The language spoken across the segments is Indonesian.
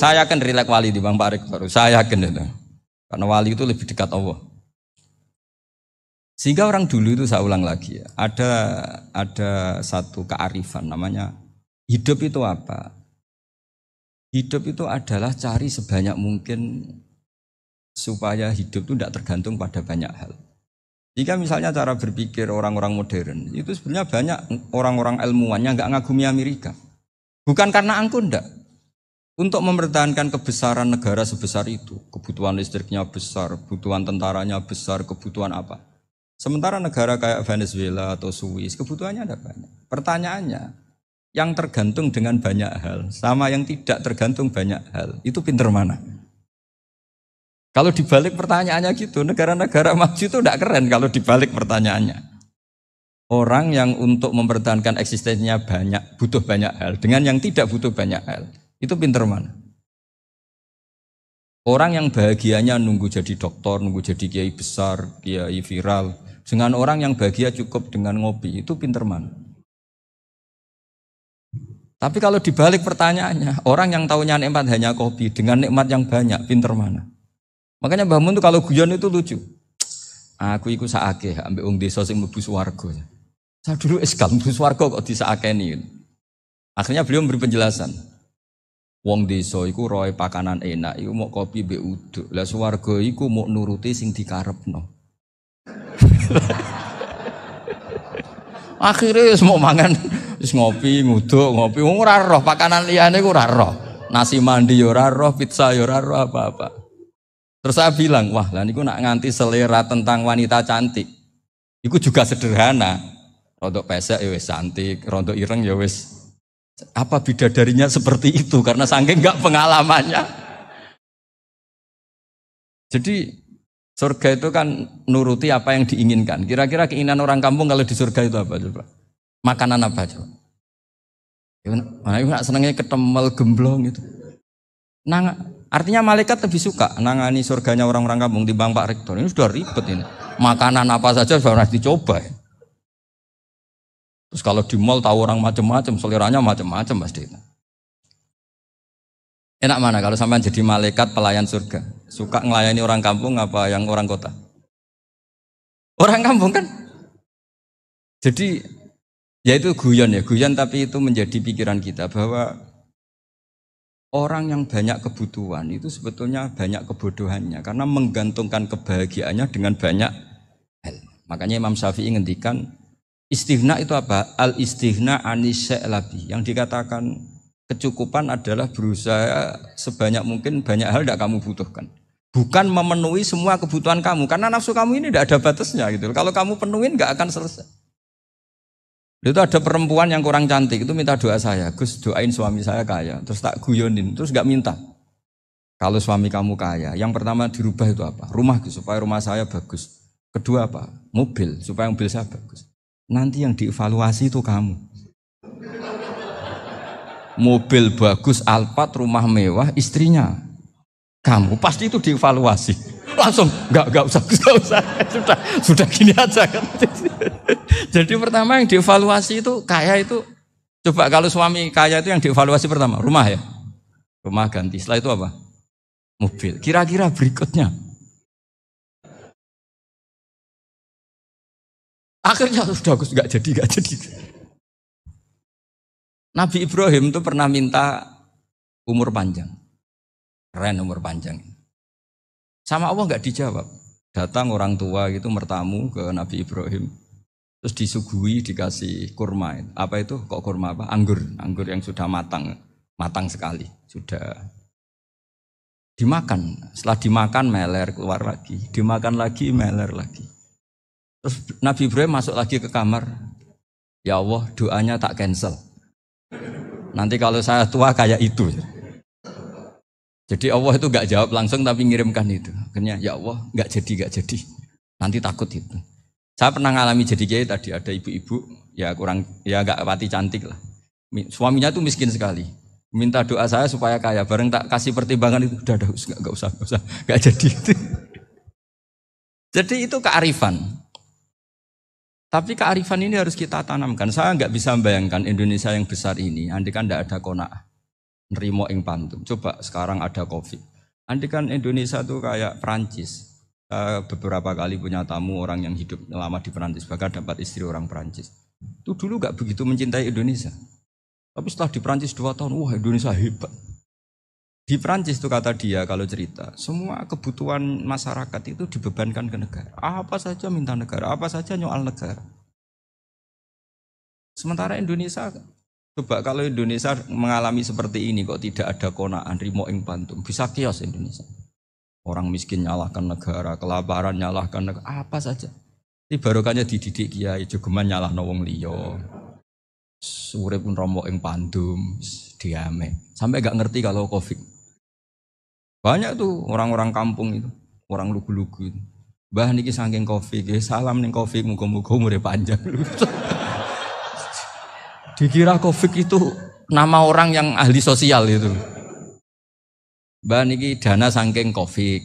Saya yakin rilek wali di Bang Pak Rektor. Saya yakin itu. Karena wali itu lebih dekat Allah. Sehingga orang dulu itu saya ulang lagi ya, ada satu kearifan namanya hidup itu apa? Hidup itu adalah cari sebanyak mungkin supaya hidup itu tidak tergantung pada banyak hal. Jika misalnya cara berpikir orang-orang modern itu sebenarnya banyak orang-orang ilmuwan yang nggak ngagumi Amerika. Bukan karena angkuh enggak. Untuk mempertahankan kebesaran negara sebesar itu, kebutuhan listriknya besar, kebutuhan tentaranya besar, kebutuhan apa. Sementara negara kayak Venezuela atau Swiss, kebutuhannya ada banyak. Pertanyaannya, yang tergantung dengan banyak hal, sama yang tidak tergantung banyak hal, itu pinter mana? Kalau dibalik pertanyaannya gitu, negara-negara maju itu tidak keren kalau dibalik pertanyaannya. Orang yang untuk mempertahankan eksistensinya banyak, butuh banyak hal, dengan yang tidak butuh banyak hal, itu pinter mana? Orang yang bahagianya nunggu jadi dokter, nunggu jadi kiai besar, kiai viral, dengan orang yang bahagia cukup dengan ngopi, itu pinter mana? Tapi kalau dibalik pertanyaannya, orang yang tahunya nikmat hanya kopi, dengan nikmat yang banyak, pinter mana? Makanya Mbah Mun tuh kalau guyon itu lucu. Aku iku sakake ambek wong desa sing mlebu swarga. Saya dulu eskal mlebu swarga kok disakeni. Akhirnya beliau memberi penjelasan. Wong desa iku roe pakanan enak, iku mau kopi mbek uduk. Lah swarga iku mau nuruti sing dikarepno. Akhirnya wis mau mangan, wis ngopi, nguduk, ngopi, ora roh pakanan liyane ku ora roh. Nasi mandi ya ora roh, pizza ya ora roh apa-apa. Terus saya bilang, wah lah niku nak nganti selera tentang wanita cantik. Iku juga sederhana. Rontok pesek ya wis cantik, rontok ireng ya wis. Apa bidadarinya seperti itu karena saking enggak pengalamannya. Jadi surga itu kan nuruti apa yang diinginkan. Kira-kira keinginan orang kampung kalau di surga itu apa coba? Makanan apa coba? Nah, senengnya ketemel gemblong gitu. Artinya malaikat lebih suka nangani surganya orang-orang kampung di Bang Pak Rektor. Ini sudah ribet ini. Makanan apa saja sudah harus dicoba. Ya. Terus kalau di mall tahu orang macam-macam, seleranya macam-macam pasti. Enak mana kalau sampai jadi malaikat pelayan surga? Suka ngelayani orang kampung apa yang orang kota? Orang kampung kan? Jadi ya itu guyon ya, guyon tapi itu menjadi pikiran kita bahwa orang yang banyak kebutuhan itu sebetulnya banyak kebodohannya karena menggantungkan kebahagiaannya dengan banyak hal. Makanya Imam Syafi'i ngendikan istighna itu apa? Al-istighna anisya'i. Yang dikatakan kecukupan adalah berusaha sebanyak mungkin banyak hal tidak kamu butuhkan. Bukan memenuhi semua kebutuhan kamu karena nafsu kamu ini tidak ada batasnya gitu. Kalau kamu penuhin nggak akan selesai. Itu ada perempuan yang kurang cantik itu minta doa saya, Gus doain suami saya kaya, terus tak guyonin, terus nggak minta. Kalau suami kamu kaya, yang pertama dirubah itu apa? Rumah supaya rumah saya bagus. Kedua apa? Mobil supaya mobil saya bagus. Nanti yang dievaluasi itu kamu. Mobil bagus, Alphard, rumah mewah, istrinya kamu pasti itu dievaluasi. Langsung enggak usah sudah gini aja kan. Jadi pertama yang dievaluasi itu kaya itu coba kalau suami kaya itu yang dievaluasi pertama rumah ya, rumah ganti. Setelah itu apa? Mobil. Kira-kira berikutnya akhirnya sudah Gus nggak jadi. Nabi Ibrahim itu pernah minta umur panjang, keren umur panjang. Sama Allah nggak dijawab. Datang orang tua gitu mertamu ke Nabi Ibrahim. Terus disuguhi dikasih kurma. Apa itu? Kok kurma apa? Anggur yang sudah matang sekali. Sudah dimakan. Setelah dimakan meler keluar lagi. Dimakan lagi meler lagi. Terus Nabi Ibrahim masuk lagi ke kamar. Ya Allah doanya tak cancel. Nanti kalau saya tua kayak itu. Jadi Allah itu gak jawab langsung tapi ngirimkan itu. Akhirnya ya Allah gak jadi. Nanti takut itu. Saya pernah ngalami jadi kiai tadi ada ibu-ibu ya gak pati cantik lah. Suaminya tuh miskin sekali. Minta doa saya supaya kaya. Bareng tak kasih pertimbangan itu udah gak usah gak jadi itu. Jadi itu kearifan. Tapi kearifan ini harus kita tanamkan. Saya gak bisa membayangkan Indonesia yang besar ini andai kan gak ada qanaah. nerimo ing pantum. Coba sekarang ada Covid. Andai kan Indonesia tuh kayak Prancis. Beberapa kali punya tamu orang yang hidup lama di Prancis, bahkan dapat istri orang Prancis. Itu dulu gak begitu mencintai Indonesia. Tapi setelah di Prancis 2 tahun, wah Indonesia hebat. Di Prancis itu kata dia kalau cerita, semua kebutuhan masyarakat itu dibebankan ke negara. Apa saja minta negara, apa saja nyoal negara. Sementara Indonesia, coba kalau Indonesia mengalami seperti ini kok tidak ada konaan, rimo ing pantum, bisa kios Indonesia. Orang miskin nyalahkan negara, kelaparan nyalahkan negara, apa saja. Ini barokahnya dididik kiai, jogeman nyalahno wong liya. Urip pun romo ing pandum, diame. Sampai gak ngerti kalau Covid. Banyak tuh orang-orang kampung itu, orang lugu-lugu itu. Mbah niki saking Covid, salam ning Covid, muga-muga umure panjang. Dikira Covid itu nama orang yang ahli sosial itu. Mbah niki dana saking Covid.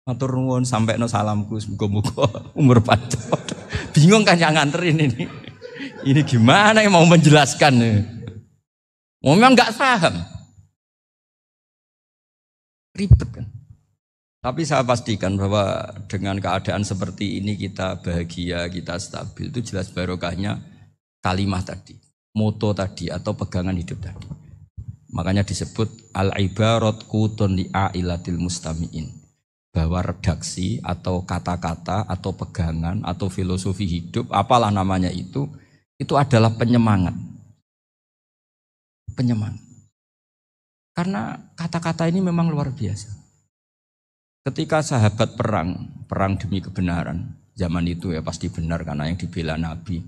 Matur nuwun sampekno salamku muga-muga umur panjang. Bingung kan yang nganterin ini. Ini gimana yang mau menjelaskan? Memang enggak paham. Ribet kan. Tapi saya pastikan bahwa dengan keadaan seperti ini kita bahagia, kita stabil, itu jelas barokahnya kalimat tadi, moto tadi atau pegangan hidup tadi. Makanya disebut al-ibarat qutun li'ailatil mustami'in, bahwa redaksi atau kata-kata atau pegangan atau filosofi hidup, apalah namanya itu adalah penyemangat. Penyemangat. Karena kata-kata ini memang luar biasa. Ketika sahabat perang demi kebenaran, zaman itu ya pasti benar karena yang dibela Nabi.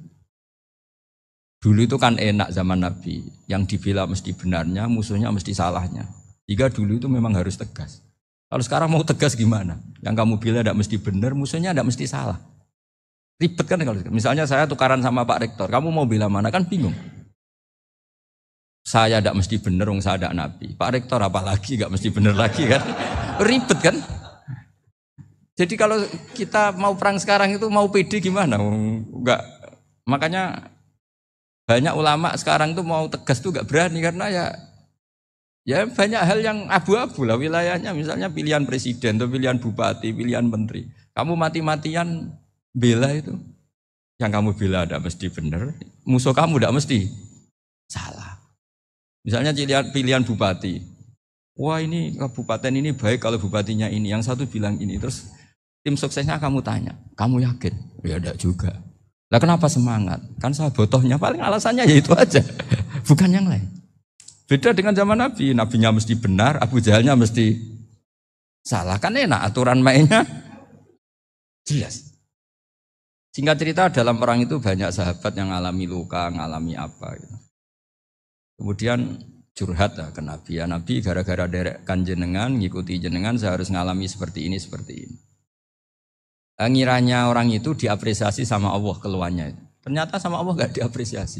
Dulu itu kan enak zaman Nabi, yang dibela mesti benarnya, musuhnya mesti salahnya. Jika dulu itu memang harus tegas. Kalau sekarang mau tegas gimana? Yang kamu bela tidak mesti benar, musuhnya tidak mesti salah. Ribet kan kalau misalnya saya tukaran sama Pak Rektor, kamu mau bela mana kan bingung. Saya tidak mesti benar, saya tidak Nabi. Pak Rektor apalagi tidak mesti benar lagi kan? Ribet kan? Jadi kalau kita mau perang sekarang itu mau pede gimana? Enggak. Makanya banyak ulama sekarang tuh mau tegas tuh enggak berani karena ya banyak hal yang abu-abu lah wilayahnya. Misalnya pilihan presiden atau pilihan bupati, pilihan menteri. Kamu mati-matian bela itu. Yang kamu bela tidak mesti benar, musuh kamu tidak mesti salah. Misalnya pilihan bupati. Wah ini kabupaten ini baik kalau bupatinya ini. Yang satu bilang ini. Terus tim suksesnya kamu tanya. Kamu yakin? Ya enggak juga. Lah kenapa semangat? Kan saya botohnya paling alasannya ya itu aja. Bukan yang lain. Beda dengan zaman Nabi. Nabinya mesti benar, Abu Jahalnya mesti salah. Kan enak aturan mainnya. Jelas. Singkat cerita dalam perang itu banyak sahabat yang ngalami luka, ngalami apa gitu. Kemudian curhat lah ke Nabi. Ya Nabi gara-gara derekkan jenengan, ngikuti jenengan saya harus ngalami seperti ini, seperti ini. Ngiranya orang itu diapresiasi sama Allah keluarnya itu. Ternyata sama Allah gak diapresiasi.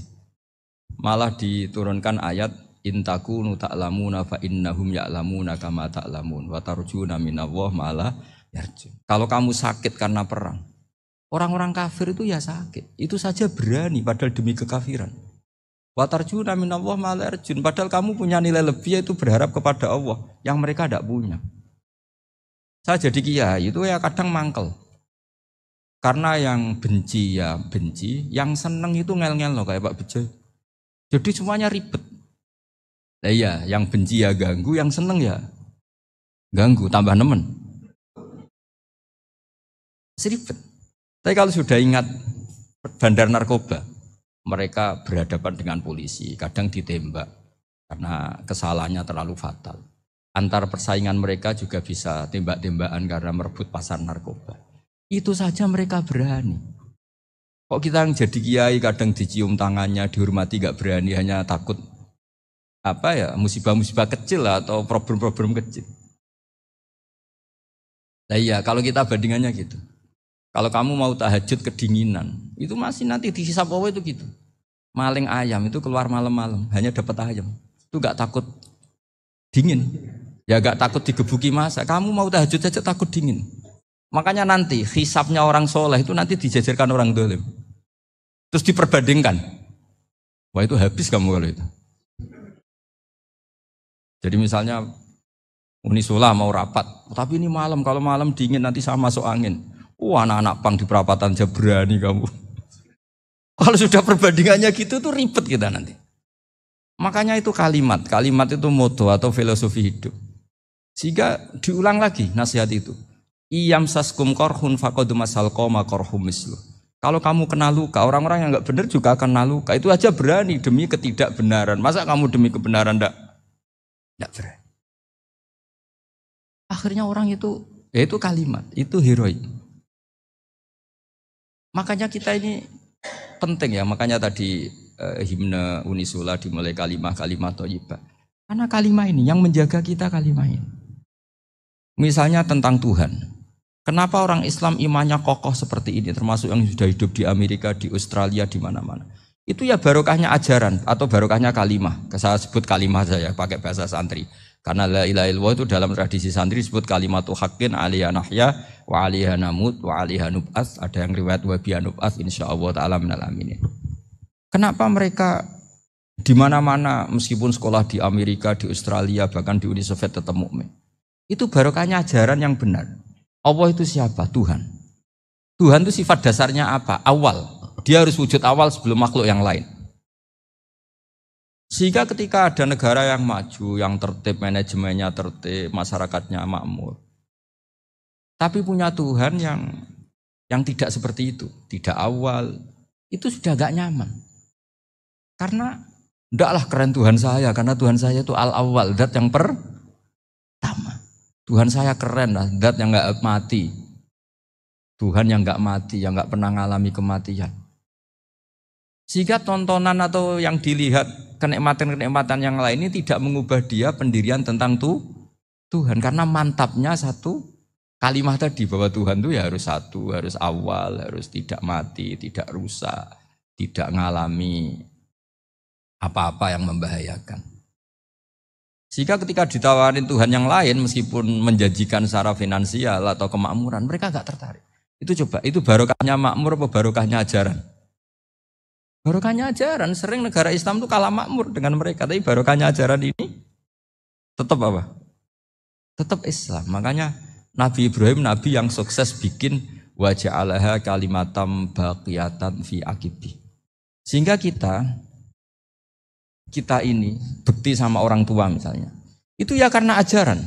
Malah diturunkan ayat intakunu ta'lamuna fa innahum ya'lamuna kama ta'lamun wa tarjuna minallah ma'ala yarjun. Kalau kamu sakit karena perang, orang-orang kafir itu ya sakit. Itu saja berani padahal demi kekafiran. Wa tarjuna minallah ma'ala yarjun. Padahal kamu punya nilai lebih yaitu berharap kepada Allah yang mereka tidak punya. Saya jadi kiai itu ya kadang mangkel. Karena yang benci ya benci, yang seneng itu ngel-ngel loh kayak Pak Bejo. Jadi semuanya ribet. Nah iya, yang benci ya ganggu, yang seneng ya ganggu, tambah nemen. Seribet. Tapi kalau sudah ingat bandar narkoba, mereka berhadapan dengan polisi, kadang ditembak karena kesalahannya terlalu fatal. Antar persaingan mereka juga bisa tembak-tembakan karena merebut pasar narkoba. Itu saja mereka berani. Kok kita yang jadi kiai kadang dicium tangannya, dihormati gak berani, hanya takut apa ya musibah-musibah kecil lah, atau problem-problem kecil. Nah iya kalau kita bandingannya gitu. Kalau kamu mau tahajud kedinginan, itu masih nanti dihisab Allah itu gitu. Maling ayam itu keluar malam-malam, hanya dapat ayam. Itu gak takut dingin. Ya gak takut digebuki masa. Kamu mau tahajud saja takut dingin. Makanya nanti hisabnya orang soleh itu nanti dijajarkan orang dolim. Terus diperbandingkan. Wah itu habis kamu kalau itu. Jadi misalnya Unisula mau rapat, tapi ini malam, kalau malam dingin nanti sama masuk angin. Anak-anak pang di perapatan aja berani kamu. Kalau sudah perbandingannya gitu tuh ribet kita nanti. Makanya itu kalimat itu moto atau filosofi hidup. Sehingga diulang lagi nasihat itu. Iyam saskum korhun fakodu masal koma korhum mislu. Kalau kamu kena luka, orang-orang yang nggak benar juga akan kena luka. Itu aja berani demi ketidakbenaran. Masa kamu demi kebenaran enggak berani? Akhirnya orang itu, ya itu kalimat, itu heroik. Makanya kita ini penting ya, makanya tadi himne Unisula dimulai kalimat thayyibah. Karena kalimat ini yang menjaga kita kalimat ini. Misalnya tentang Tuhan. Kenapa orang Islam imannya kokoh seperti ini, termasuk yang sudah hidup di Amerika, di Australia, di mana-mana. Itu ya barokahnya ajaran atau barokahnya kalimah. Saya sebut kalimah saya pakai bahasa santri. Karena la ilaha illallah itu dalam tradisi santri disebut kalimatu haqqin alaiha nahya wa alaiha namut wa alaiha nub'ats. Ada yang riwayat wa biha nub'ats insyaallah taala minal aminin. Kenapa mereka di mana-mana meskipun sekolah di Amerika, di Australia, bahkan di Uni Soviet tetap mukmin? Itu barokahnya ajaran yang benar. Allah itu siapa? Tuhan. Tuhan itu sifat dasarnya apa? Awal. Dia harus wujud awal sebelum makhluk yang lain. Sehingga ketika ada negara yang maju, yang tertib, manajemennya tertib, masyarakatnya makmur. Tapi punya Tuhan yang tidak seperti itu. Tidak awal. Itu sudah gak nyaman. Karena ndaklah keren Tuhan saya. Karena Tuhan saya itu al-awwal. Dat yang pertama. Tuhan saya keren lah, zat yang enggak mati. Tuhan yang enggak mati, yang enggak pernah mengalami kematian. Sehingga tontonan atau yang dilihat kenikmatan-kenikmatan yang lain ini tidak mengubah dia pendirian tentang Tuhan. Karena mantapnya satu kalimat tadi bahwa Tuhan itu ya harus satu, harus awal, harus tidak mati, tidak rusak, tidak mengalami apa-apa yang membahayakan. Sehingga ketika ditawarin Tuhan yang lain meskipun menjanjikan secara finansial atau kemakmuran, mereka enggak tertarik. Itu coba, itu barokahnya makmur apa barokahnya ajaran? Barokahnya ajaran, sering negara Islam itu kalah makmur dengan mereka, tapi barokahnya ajaran ini tetap apa? Tetap Islam. Makanya Nabi Ibrahim, Nabi yang sukses bikin wa ja'alaha kalimatam baqiyatan fi aqibi. Sehingga kita ini bekti sama orang tua misalnya, itu ya karena ajaran.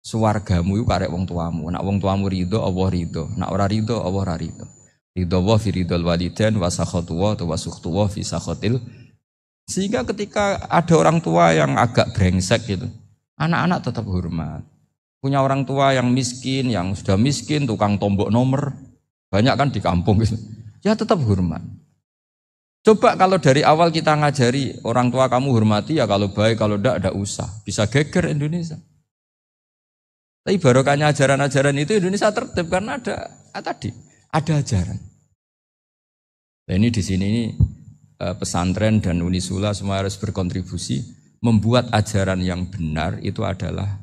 Suwargamu itu karek wong tuamu. Nak wong tuamu ridho, Allah ridho. Nak ora ridho, Allah ora ridho. Ridho wa fi ridhol walidain wa sakhatu wa sukhtu wa fi sakhatil. Sehingga ketika ada orang tua yang agak brengsek gitu, anak-anak tetap hormat. Punya orang tua yang miskin, yang sudah miskin, tukang tombok nomor, banyak kan di kampung gitu. Ya tetap hormat. Coba kalau dari awal kita ngajari orang tua kamu hormati ya, kalau baik, kalau enggak usah. Bisa geger Indonesia. Tapi barokahnya ajaran-ajaran itu Indonesia tertib karena ada ajaran. Nah ini di sini pesantren dan Unisula semua harus berkontribusi membuat ajaran yang benar itu adalah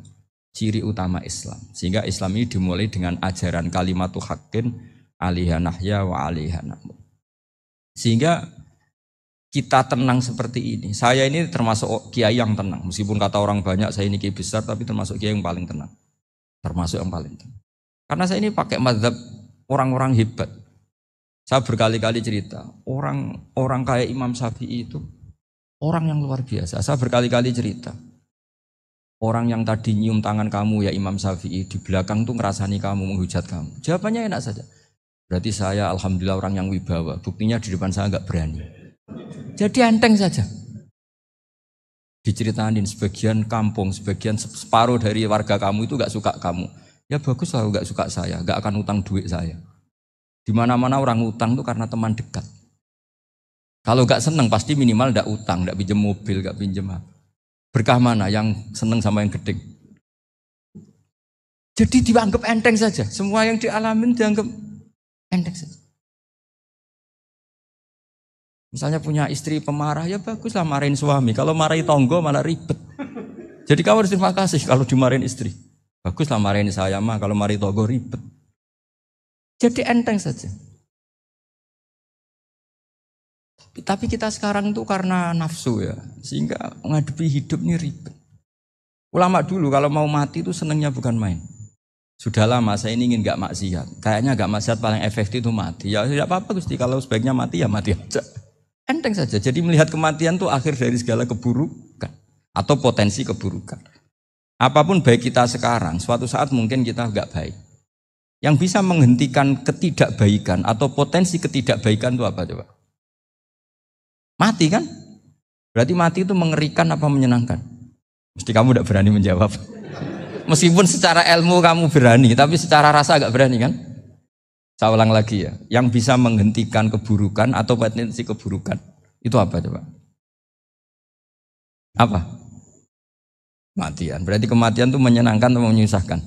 ciri utama Islam. Sehingga Islam ini dimulai dengan ajaran kalimatu haqqin alaiha nahya wa alaiha namut. Sehingga kita tenang seperti ini. Saya ini termasuk kiai yang tenang. Meskipun kata orang banyak saya ini kiai besar, tapi termasuk kiai yang paling tenang. Termasuk yang paling tenang. Karena saya ini pakai mazhab orang-orang hebat. Saya berkali-kali cerita, orang kayak Imam Syafi'i itu orang yang luar biasa. Saya berkali-kali cerita. Orang yang tadi nyium tangan kamu ya Imam Syafi'i, di belakang tuh ngerasani kamu, menghujat kamu. Jawabannya enak saja. Berarti saya alhamdulillah orang yang wibawa. Buktinya di depan saya enggak berani. Jadi enteng saja. Diceritain sebagian kampung, sebagian separuh dari warga kamu itu gak suka kamu. Ya bagus lah gak suka saya, gak akan utang duit saya. Di mana-mana orang utang itu karena teman dekat. Kalau gak seneng pasti minimal gak utang, gak pinjem mobil, gak pinjem apa. Berkah mana yang seneng sama yang gede. Jadi dianggap enteng saja. Semua yang dialamin dianggap enteng saja. Misalnya punya istri pemarah, ya baguslah marahin suami. Kalau marahin tonggo malah ribet. Jadi kamu harus terima kasih kalau dimarahin istri. Baguslah marahin saya mah, kalau marahin tonggo ribet. Jadi enteng saja. Tapi kita sekarang itu karena nafsu ya, sehingga menghadapi hidup ini ribet. Ulama dulu kalau mau mati itu senengnya bukan main. Sudah lama saya ini ingin gak maksiat. Kayaknya gak maksiat paling efektif itu mati. Ya tidak apa-apa Gusti, kalau sebaiknya mati ya mati aja. Enteng saja. Jadi melihat kematian itu akhir dari segala keburukan atau potensi keburukan. Apapun baik kita sekarang, suatu saat mungkin kita gak baik. Yang bisa menghentikan ketidakbaikan atau potensi ketidakbaikan itu apa coba? Mati kan? Berarti mati itu mengerikan apa menyenangkan? Mesti kamu tidak berani menjawab. Meskipun secara ilmu kamu berani, tapi secara rasa agak berani kan? Saya ulang lagi ya. Yang bisa menghentikan keburukan atau potensi keburukan. Itu apa coba? Apa? Kematian. Berarti kematian itu menyenangkan atau menyusahkan?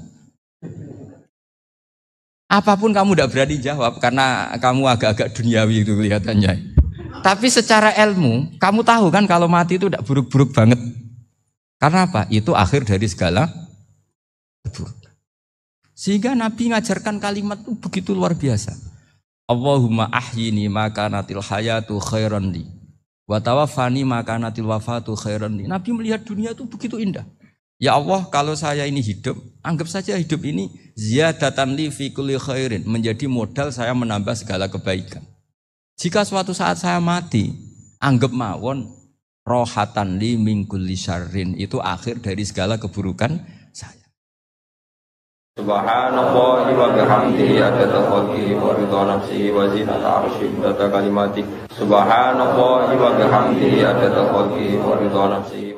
Apapun kamu tidak berani jawab karena kamu agak-agak duniawi itu kelihatannya. Tapi secara ilmu, kamu tahu kan kalau mati itu tidak buruk-buruk banget. Karena apa? Itu akhir dari segala keburukan. Sehingga Nabi ngajarkan kalimat itu begitu luar biasa. Allahumma ahyini maka natil hayatu khairan li wa tawaffani maka natil wafatu khairan li. Nabi melihat dunia itu begitu indah. Ya Allah, kalau saya ini hidup, anggap saja hidup ini ziyadatan li fi kulli khairin, menjadi modal saya menambah segala kebaikan. Jika suatu saat saya mati, anggap mawon rohatan li min kulli syarrin, itu akhir dari segala keburukan saya. Subhanallah wa bihamdihi adada khalqihi wa ridha nafsihi wa zinata arsyihi wa adada kalimatihi. Subhanallah wa bihamdihi adada khalqihi wa ridha nafsihi.